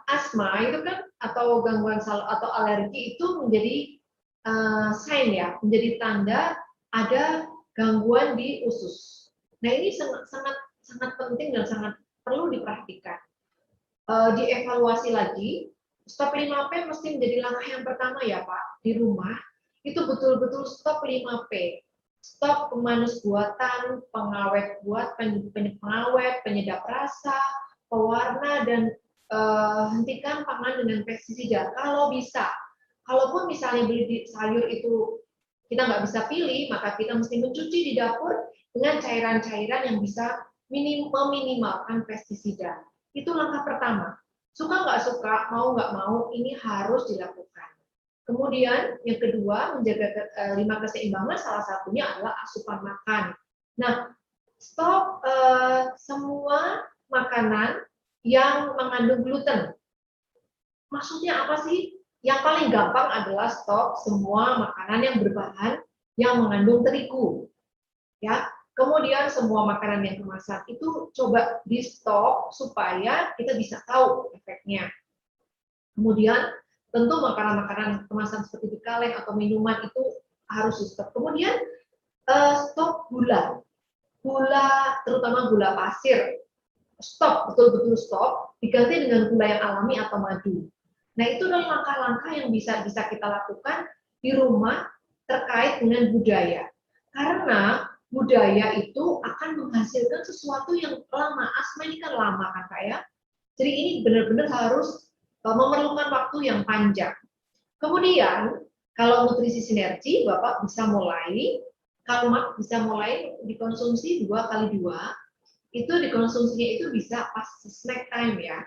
S1: asma itu kan atau gangguan atau alergi itu menjadi sign ya, menjadi tanda ada gangguan di usus. Nah ini sangat penting dan sangat perlu diperhatikan. Dievaluasi lagi, stop 5P mesti menjadi langkah yang pertama ya Pak di rumah. Itu betul-betul stop 5P. Stop pemanis buatan, pengawet pengawet, penyedap rasa, pewarna, dan hentikan pangan dengan pestisida kalau bisa. Kalaupun misalnya beli sayur itu kita nggak bisa pilih, maka kita mesti mencuci di dapur dengan cairan-cairan yang bisa meminimalkan pestisida. Itu langkah pertama. Suka nggak suka, mau nggak mau, ini harus dilakukan. Kemudian yang kedua, menjaga 5 keseimbangan, salah satunya adalah asupan makan. Nah, stop semua makanan yang mengandung gluten. Maksudnya apa sih? Yang paling gampang adalah stop semua makanan yang berbahan yang mengandung terigu. Ya. Kemudian semua makanan yang kemasan itu coba di stop supaya kita bisa tahu efeknya. Kemudian tentu makanan-makanan kemasan seperti di kaleng atau minuman itu harus di stop. Kemudian stop gula, terutama gula pasir, stop, betul-betul stop, diganti dengan gula yang alami atau madu. Nah, itu adalah langkah-langkah yang bisa kita lakukan di rumah terkait dengan budaya. Karena budaya itu akan menghasilkan sesuatu yang lama. Asma ini kan lama kan Kak ya. Jadi ini benar-benar harus memerlukan waktu yang panjang. Kemudian, kalau nutrisi sinergi, Bapak bisa mulai, kalau bisa mulai dikonsumsi 2x2, itu dikonsumsinya itu bisa pas snack time ya,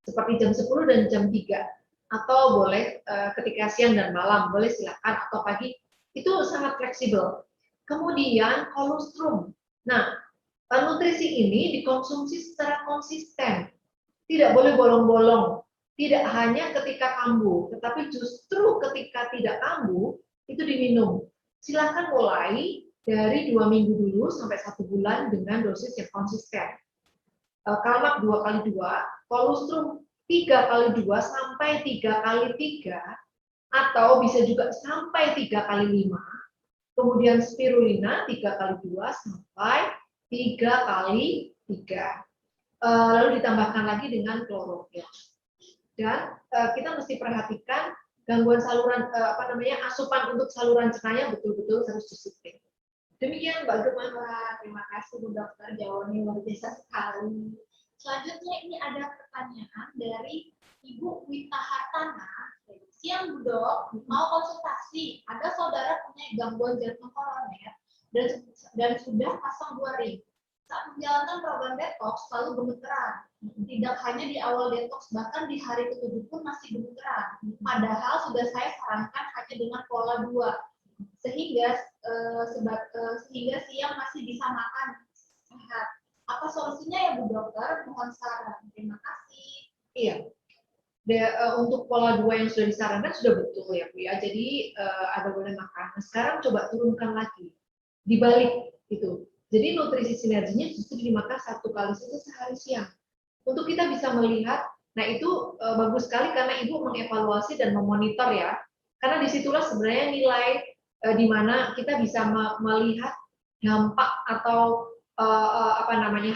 S1: seperti jam 10 dan jam 3, atau boleh ketika siang dan malam, boleh silakan, atau pagi, itu sangat fleksibel. Kemudian kolostrum. Nah, nutrisi ini dikonsumsi secara konsisten, tidak boleh bolong-bolong, tidak hanya ketika kambuh, tetapi justru ketika tidak kambuh, itu diminum. Silakan mulai dari 2 minggu dulu sampai 1 bulan dengan dosis yang konsisten. Kalmak 2x2, kolostrum 3x2 sampai 3x3, atau bisa juga sampai 3x5, kemudian spirulina 3x2 sampai 3x3. Lalu ditambahkan lagi dengan klorofil. Dan kita mesti perhatikan gangguan saluran asupan untuk saluran cernanya betul-betul harus disiplin. Demikian Mbak Gemma.
S2: Terima kasih Bu Dokter, jawabannya luar biasa sekali. Selanjutnya ini ada pertanyaan dari Ibu Wita Hartana. Siang Bu Dok, mau konsultasi. Ada saudara punya gangguan jantung koroner dan sudah pasang 2 ring. Saat menjalankan program detox selalu gemeteran. Tidak hanya di awal detox, bahkan di hari ke-7 pun masih gemeteran. Padahal sudah saya sarankan hanya dengan pola 2. Sehingga siang masih bisa makan sehat. Apa solusinya ya Bu Dokter? Mohon saran. Terima kasih.
S1: Iya. Untuk pola 2 yang sudah disarankan sudah betul ya Bu ya. Jadi ada boleh makan. Nah, sekarang coba turunkan lagi. Dibalik gitu. Jadi nutrisi sinerginya justru dimakan 1 kali saja sehari siang. Untuk kita bisa melihat, nah itu bagus sekali karena Ibu mengevaluasi dan memonitor ya. Karena disitulah sebenarnya nilai di mana kita bisa melihat dampak atau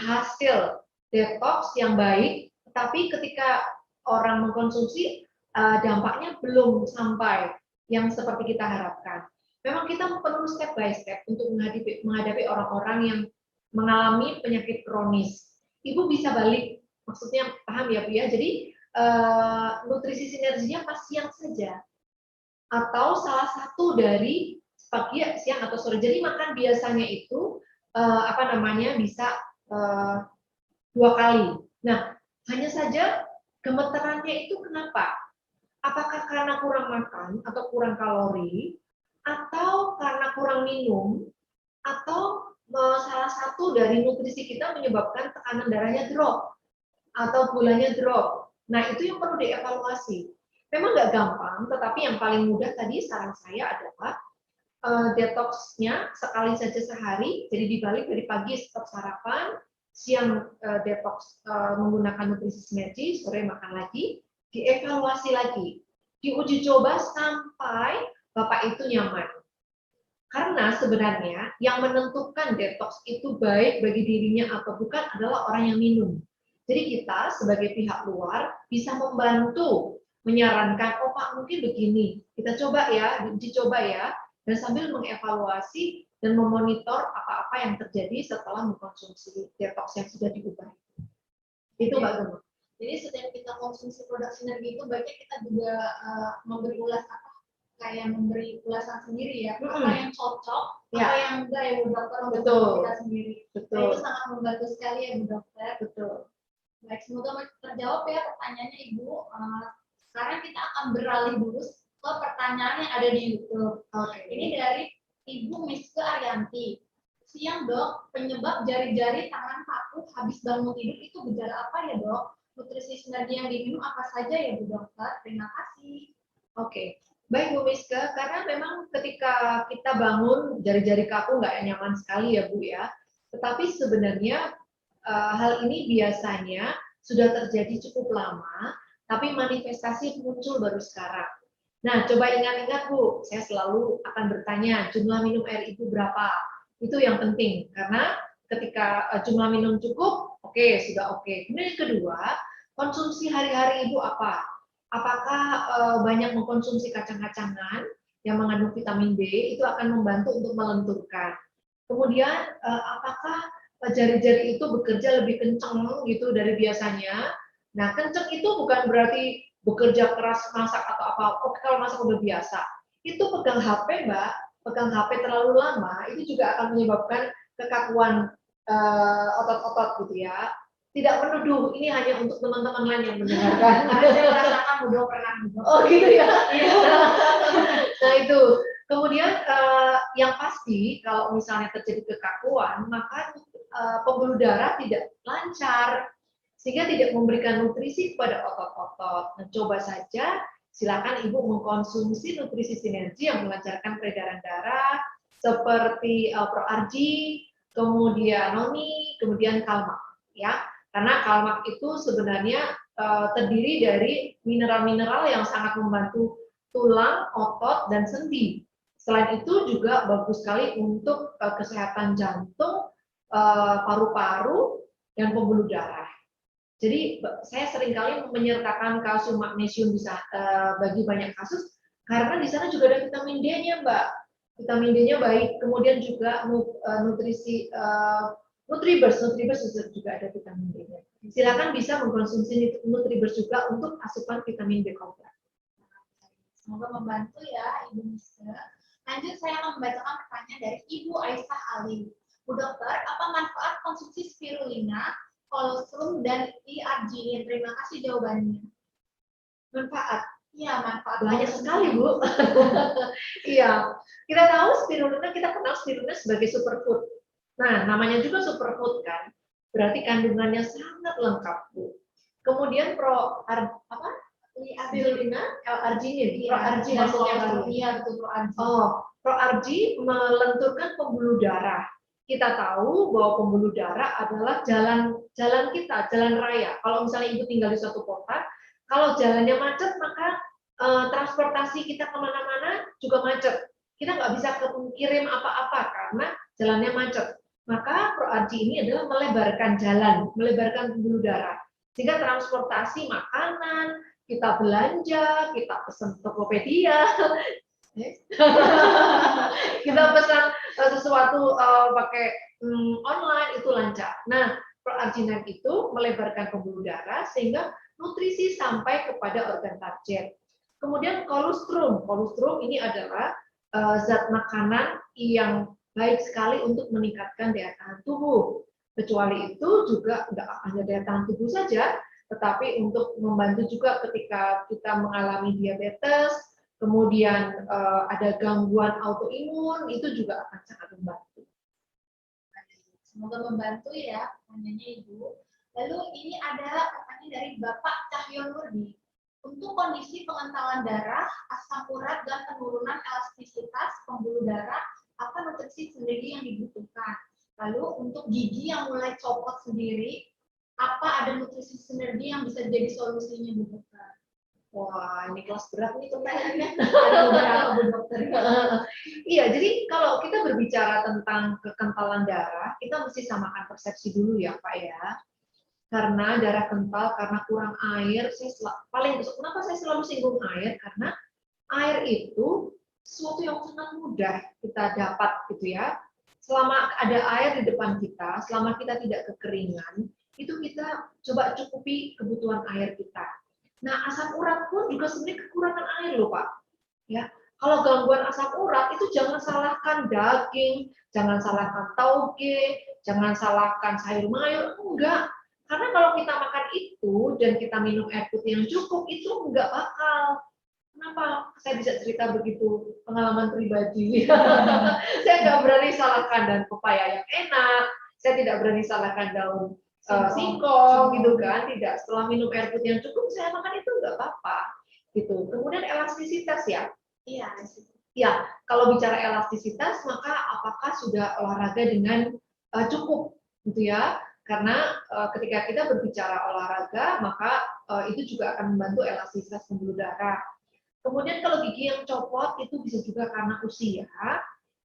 S1: hasil detox yang baik, tetapi ketika orang mengkonsumsi dampaknya belum sampai yang seperti kita harapkan. Memang kita perlu step by step untuk menghadapi orang-orang yang mengalami penyakit kronis. Ibu bisa balik, maksudnya paham ya Bu ya. Jadi nutrisi sinerginya pas siang saja, atau salah satu dari pagi, siang atau sore. Jadi makan biasanya itu bisa 2 kali. Nah, hanya saja gemeterannya itu kenapa? Apakah karena kurang makan atau kurang kalori, atau karena kurang minum, atau salah satu dari nutrisi kita menyebabkan tekanan darahnya drop atau gulanya drop. Nah, itu yang perlu dievaluasi. Memang nggak gampang, tetapi yang paling mudah tadi saran saya adalah detoxnya sekali saja sehari, jadi dibalik dari pagi stop sarapan, siang detox menggunakan nutrisi sinergi, sore makan lagi, dievaluasi lagi, diuji coba sampai Bapak itu nyaman. Karena sebenarnya yang menentukan detox itu baik bagi dirinya atau bukan adalah orang yang minum. Jadi kita sebagai pihak luar bisa membantu menyarankan, oh Pak mungkin begini, kita coba ya, dicoba ya, dan sambil mengevaluasi dan memonitor apa-apa yang terjadi setelah mengkonsumsi detox yang sudah diubah. Itu Mbak Gemma.
S2: Jadi setiap kita konsumsi produk sinergi itu baiknya kita juga memberi ulasan sendiri ya, apa yang cocok, apa yang enggak ya Bu Dokter untuk kita sendiri.
S1: Betul.
S2: Nah, itu sangat membantu sekali ya Bu Dokter.
S1: Betul.
S2: Baik, semoga terjawab ya pertanyaannya Ibu. Sekarang kita akan beralih dulu ke pertanyaan yang ada di YouTube. Ini dari Ibu Miske Arianti. Siang Dok, penyebab jari-jari tangan kaku habis bangun tidur itu gejala apa ya Dok? Nutrisi sinergi yang diminum apa saja ya Bu Dokter? Terima kasih.
S1: Oke. Baik Bu Miska, karena memang ketika kita bangun jari-jari kaku nggak nyaman sekali ya Bu ya. Tetapi sebenarnya hal ini biasanya sudah terjadi cukup lama, tapi manifestasi muncul baru sekarang. Nah, coba ingat-ingat Bu, saya selalu akan bertanya jumlah minum air Ibu berapa? Itu yang penting, karena ketika jumlah minum cukup, oke, sudah oke. Kemudian yang kedua, konsumsi hari-hari Ibu apa? Apakah banyak mengkonsumsi kacang-kacangan yang mengandung vitamin B, itu akan membantu untuk melenturkan. Kemudian apakah jari-jari itu bekerja lebih kencang gitu dari biasanya? Nah, kencang itu bukan berarti bekerja keras masak atau apa. Oke, kalau masak udah biasa. Itu pegang HP, Mbak, pegang HP terlalu lama, itu juga akan menyebabkan kekakuan otot-otot gitu ya. Tidak menuduh, ini hanya untuk teman-teman lain yang mendengarkan.
S2: Saya merasakan udah pernah.
S1: Oh gitu ya. Nah itu. Kemudian yang pasti kalau misalnya terjadi kekakuan, maka pembuluh darah tidak lancar sehingga tidak memberikan nutrisi kepada otot-otot. Nah, coba saja silakan Ibu mengkonsumsi nutrisi sinergi yang melancarkan peredaran darah seperti ProArgi, kemudian Noni, kemudian Kalmak ya. Karena Kalmak itu sebenarnya terdiri dari mineral-mineral yang sangat membantu tulang, otot, dan sendi. Selain itu juga bagus sekali untuk kesehatan jantung, paru-paru, dan pembuluh darah. Jadi saya seringkali menyertakan kalsium magnesium bisa bagi banyak kasus karena di sana juga ada vitamin D-nya, Mbak. Vitamin D-nya baik. Kemudian juga nutrisi Nutribers juga ada vitamin D-nya. Silakan bisa mengkonsumsi Nutribers juga untuk asupan vitamin B kompleks.
S2: Semoga membantu ya Ibu Miska. Lanjut saya membacakan pertanyaan dari Ibu Aisyah Ali. Bu Dokter, apa manfaat konsumsi spirulina, kolostrum, dan I-arginine? Terima kasih jawabannya.
S1: Manfaat?
S2: Iya, manfaat.
S1: Banyak sekali, Bu. Iya, kita tahu spirulina, kita kenal spirulina sebagai superfood. Nah, namanya juga superfood kan, berarti kandungannya sangat lengkap, Bu. Kemudian spirulina, L-arginine, ProArgi maksudnya kan?
S2: Iya, betul ProArgi.
S1: Oh, ProArgi melenturkan pembuluh darah. Kita tahu bahwa pembuluh darah adalah jalan kita, jalan raya. Kalau misalnya Ibu tinggal di suatu kota, kalau jalannya macet, maka transportasi kita kemana-mana juga macet. Kita nggak bisa kirim apa-apa karena jalannya macet. Maka ProArgi ini adalah melebarkan jalan, melebarkan pembuluh darah. Sehingga transportasi makanan, kita belanja, kita pesan Tokopedia, kita pesan sesuatu pakai online itu lancar. Nah, ProArginine itu melebarkan pembuluh darah sehingga nutrisi sampai kepada organ target. Kemudian kolostrum ini adalah zat makanan yang baik sekali untuk meningkatkan daya tahan tubuh. Kecuali itu juga tidak hanya daya tahan tubuh saja, tetapi untuk membantu juga ketika kita mengalami diabetes, kemudian ada gangguan autoimun, itu juga akan sangat membantu.
S2: Semoga membantu ya pertanyaannya Ibu. Lalu ini ada pertanyaan dari Bapak Cahyo Nurdi. Untuk kondisi pengentalan darah, asam urat, dan penurunan elastisitas pembuluh darah, apa nutrisi sendiri yang dibutuhkan? Lalu untuk gigi yang mulai copot sendiri, apa ada nutrisi sinergi yang bisa jadi solusinya Bu Dokter?
S1: Wah, ini kelas berat nih pertanyaannya.
S2: Ada beberapa Bu Dokter.
S1: Iya, jadi kalau kita berbicara tentang kekentalan darah, kita mesti samakan persepsi dulu ya, Pak ya. Karena darah kental, karena kurang air, kenapa saya selalu singgung air? Karena air itu sesuatu yang sangat mudah kita dapat gitu ya. Selama ada air di depan kita, selama kita tidak kekeringan, itu kita coba cukupi kebutuhan air kita. Nah, asam urat pun juga sebenarnya kekurangan air loh, Pak. Ya, kalau gangguan asam urat itu jangan salahkan daging, jangan salahkan tauge, jangan salahkan sayur mayur, enggak. Karena kalau kita makan itu dan kita minum air putih yang cukup, itu enggak bakal. Kenapa saya bisa cerita begitu pengalaman pribadi? Saya nggak berani salahkan daun pepaya yang enak, saya tidak berani salahkan daun singkong gitu kan. Tidak, setelah minum air putih yang cukup, saya makan itu enggak apa-apa. Gitu. Kemudian elastisitas ya.
S2: Iya.
S1: Ya, kalau bicara elastisitas, maka apakah sudah olahraga dengan cukup, gitu ya? Karena ketika kita berbicara olahraga, maka itu juga akan membantu elastisitas pembuluh darah. Kemudian kalau gigi yang copot itu bisa juga karena usia,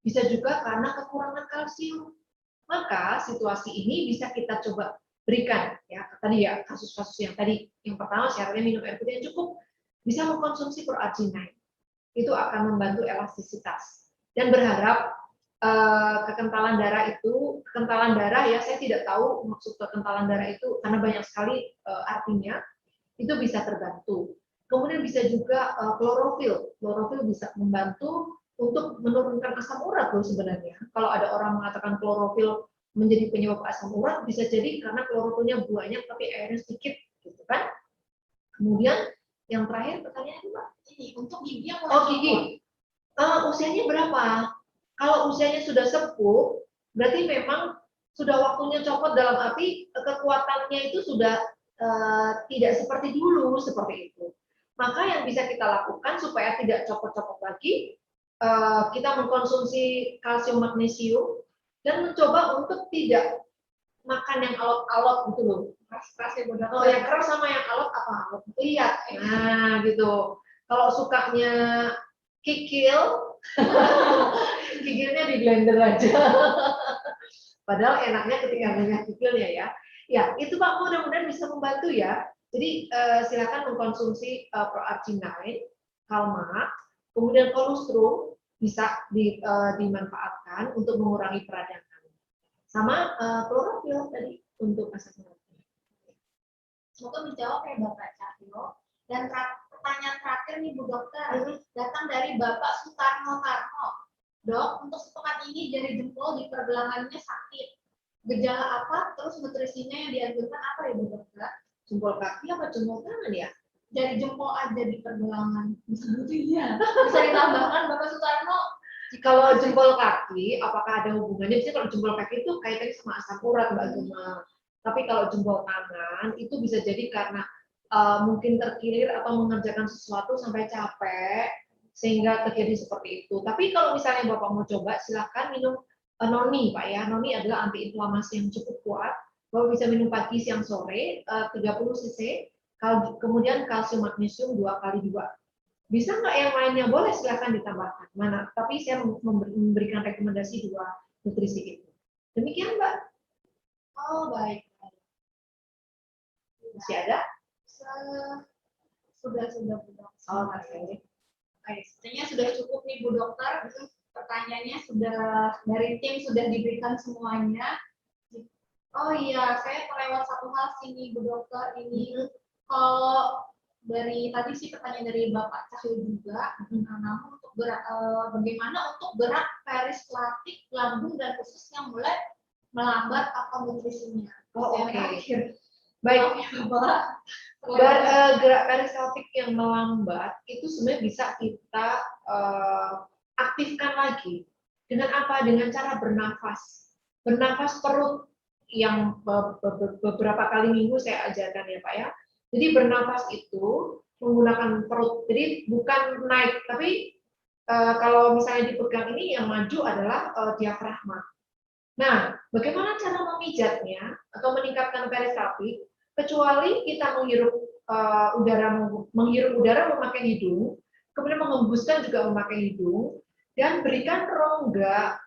S1: bisa juga karena kekurangan kalsium. Maka situasi ini bisa kita coba berikan, ya tadi ya kasus-kasus yang tadi. Yang pertama syaratnya minum air putih yang cukup, bisa mengkonsumsi proarginine. Itu akan membantu elastisitas. Dan berharap kekentalan darah ya, saya tidak tahu maksud kekentalan darah itu karena banyak sekali artinya, itu bisa terbantu. Kemudian bisa juga klorofil. Klorofil bisa membantu untuk menurunkan asam urat loh sebenarnya. Kalau ada orang mengatakan klorofil menjadi penyebab asam urat, bisa jadi karena klorofilnya banyak tapi airnya sedikit, gitu kan? Kemudian yang terakhir pertanyaannya Mbak,
S2: Ini untuk gigi yang
S1: gigi. Usianya berapa? Kalau usianya sudah sepuh, berarti memang sudah waktunya copot, dalam arti kekuatannya itu sudah tidak seperti dulu, seperti itu. Maka yang bisa kita lakukan supaya tidak copot-copot lagi, kita mengkonsumsi kalsium magnesium dan mencoba untuk tidak makan yang alot-alot gitu loh.
S2: keras ya Bu Dokter.
S1: Oh, yang keras sama yang alot apa alot? Lihat. Nah, gitu. Kalau sukanya kikil, kikilnya di blender aja. Padahal enaknya ketika banyak kikilnya ya. Ya, itu Pak mudah-mudahan bisa membantu ya. Jadi silakan mengkonsumsi proarginine, Calma, kemudian kolostrum bisa dimanfaatkan untuk mengurangi peradangan. Sama klorofil tadi untuk asam urat.
S2: Semoga menjawab ya Bapak Cahyo. Dan pertanyaan terakhir nih Bu Dokter, datang dari Bapak Sutarno Tarno. Dok, untuk sepekan ini jari jempol di pergelangannya sakit. Gejala apa? Terus nutrisinya yang dianjurkan apa ya Bu Dokter?
S1: Jempol kaki apa jempol tangan ya?
S2: Jari jempol aja di pergelangan. Sebetulnya bisa ditambahkan Bapak Sutarno.
S1: Kalau jempol kaki, apakah ada hubungannya? Biasanya kalau jempol kaki itu kaitannya sama asam urat, Mbak Gema. Tapi kalau jempol tangan itu bisa jadi karena mungkin terkilir atau mengerjakan sesuatu sampai capek sehingga terjadi seperti itu. Tapi kalau misalnya Bapak mau coba, silakan minum noni, Pak ya. Noni adalah antiinflamasi yang cukup kuat. Bapak bisa minum pagi, siang, sore, 30 cc. Kemudian kalsium magnesium 2 kali 2. Bisa nggak yang lainnya? Boleh, silahkan ditambahkan. Mana? Tapi saya memberikan rekomendasi 2 nutrisi itu. Demikian, Mbak.
S2: Oh, baik.
S1: Masih ada?
S2: Sudah Bu Dokter.
S1: Oh, masih.
S2: Oke, sepertinya sudah cukup nih Bu Dokter. Pertanyaannya sudah dari tim sudah diberikan semuanya. Oh iya, saya kelewat satu hal sini Bu Dokter. Ini kalau dari tadi sih pertanyaan dari Bapak Cahyo juga, namun untuk bagaimana untuk gerak peristatik lambung dan usus yang mulai melambat atau nutrisinya.
S1: Oh, oke.
S2: Terakhir.
S1: Baik.
S2: Bapak.
S1: Gerak peristaltik yang melambat itu sebenarnya bisa kita aktifkan lagi. Dengan apa? Dengan cara bernafas. Bernafas perut yang beberapa kali minggu saya ajarkan ya Pak ya. Jadi bernafas itu menggunakan perut. Jadi bukan naik, tapi kalau misalnya dipegang ini yang maju adalah diafragma. Nah, bagaimana cara memijatnya atau meningkatkan peristaltik? Kecuali kita menghirup udara memakai hidung, kemudian menghembuskan juga memakai hidung, dan berikan rongga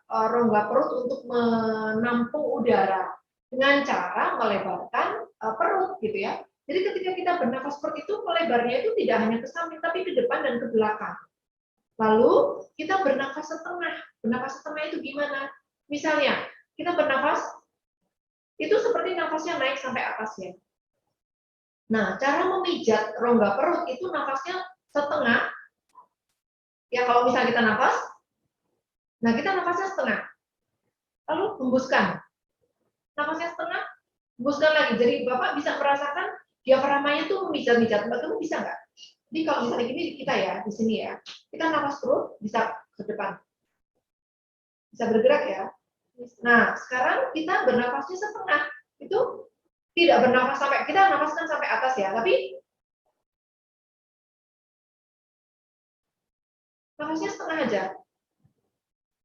S1: perut untuk menampung udara dengan cara melebarkan perut, gitu ya. Jadi ketika kita bernafas seperti itu, melebarnya itu tidak hanya ke samping, tapi ke depan dan ke belakang. Lalu kita bernafas setengah. Bernafas setengah itu gimana? Misalnya, kita bernafas, itu seperti nafasnya naik sampai atas ya. Nah, cara memijat rongga perut itu nafasnya setengah. Ya, kalau misalnya kita nafas, nah kita nafasnya setengah. Lalu hembuskan. Nafasnya setengah, hembuskan lagi. Jadi Bapak bisa merasakan diafragmanya tuh memijat-mijat. Mbak, kamu bisa nggak? Jadi kalau misalnya gini kita ya, di sini ya, kita nafas perut bisa ke depan. Bisa bergerak ya. Nah, sekarang kita bernafasnya setengah. Itu tidak bernafas sampai, kita nafaskan sampai atas ya, tapi nafasnya setengah aja.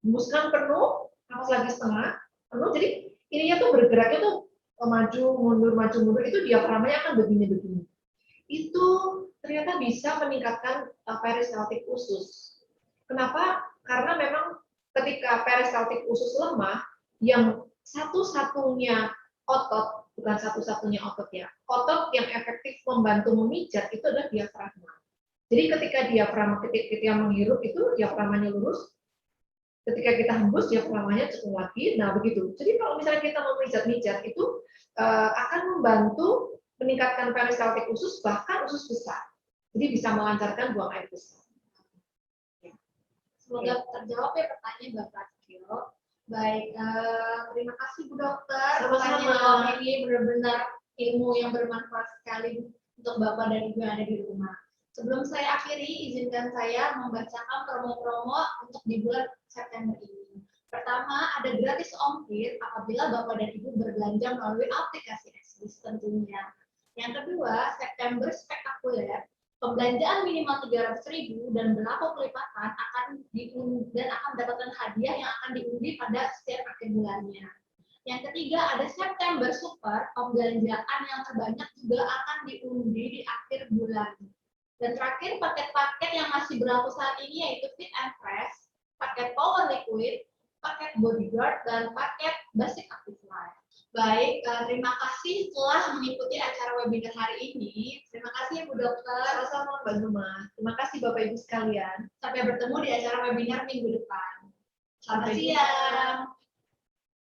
S1: Hembuskan penuh, nafas lagi setengah, penuh. Jadi ininya tuh bergeraknya tuh maju mundur, itu diaframanya akan begini-begini. Itu ternyata bisa meningkatkan peristaltik usus. Kenapa? Karena memang ketika peristaltik usus lemah, yang satu-satunya otot, bukan satu-satunya otot ya, otot yang efektif membantu memijat itu adalah diafragma. Jadi ketika diafragma ketika menghirup itu diafragmanya lurus, ketika kita hembus diafragmanya cekung lagi. Nah begitu. Jadi kalau misalnya kita mau mijat-mijat itu akan membantu meningkatkan peristaltik usus, bahkan usus besar. Jadi bisa melancarkan buang air besar.
S2: Semoga terjawab ya pertanyaan Bapak Cio. Baik, terima kasih Bu Dokter.
S1: Sama-sama.
S2: Pertanyaan ini benar-benar ilmu yang bermanfaat sekali untuk Bapak dan Ibu yang ada di rumah. Sebelum saya akhiri, izinkan saya membacakan promo-promo untuk di bulan September ini. Pertama, ada gratis ongkir apabila Bapak dan Ibu berbelanja melalui aplikasi Exodus tentunya. Yang kedua, September spektakuler. Pembelanjaan minimal 300.000 dan berlaku kelipatan akan diundi dan akan mendapatkan hadiah yang akan diundi pada setiap akhir bulannya. Yang ketiga, ada September Super. Pembelanjaan yang terbanyak juga akan diundi di akhir bulan. Dan terakhir, paket-paket yang masih berlaku saat ini yaitu Fit and Fresh, paket Power Liquid, paket Bodyguard, dan paket Basic Active Life. Baik, terima kasih telah mengikuti acara webinar hari ini. Terima kasih Bu Dokter.
S1: Sama-sama Mbak Numa. Terima kasih Bapak Ibu sekalian.
S2: Sampai bertemu di acara webinar minggu depan. Selamat
S1: Sampai jumpa.
S2: siang.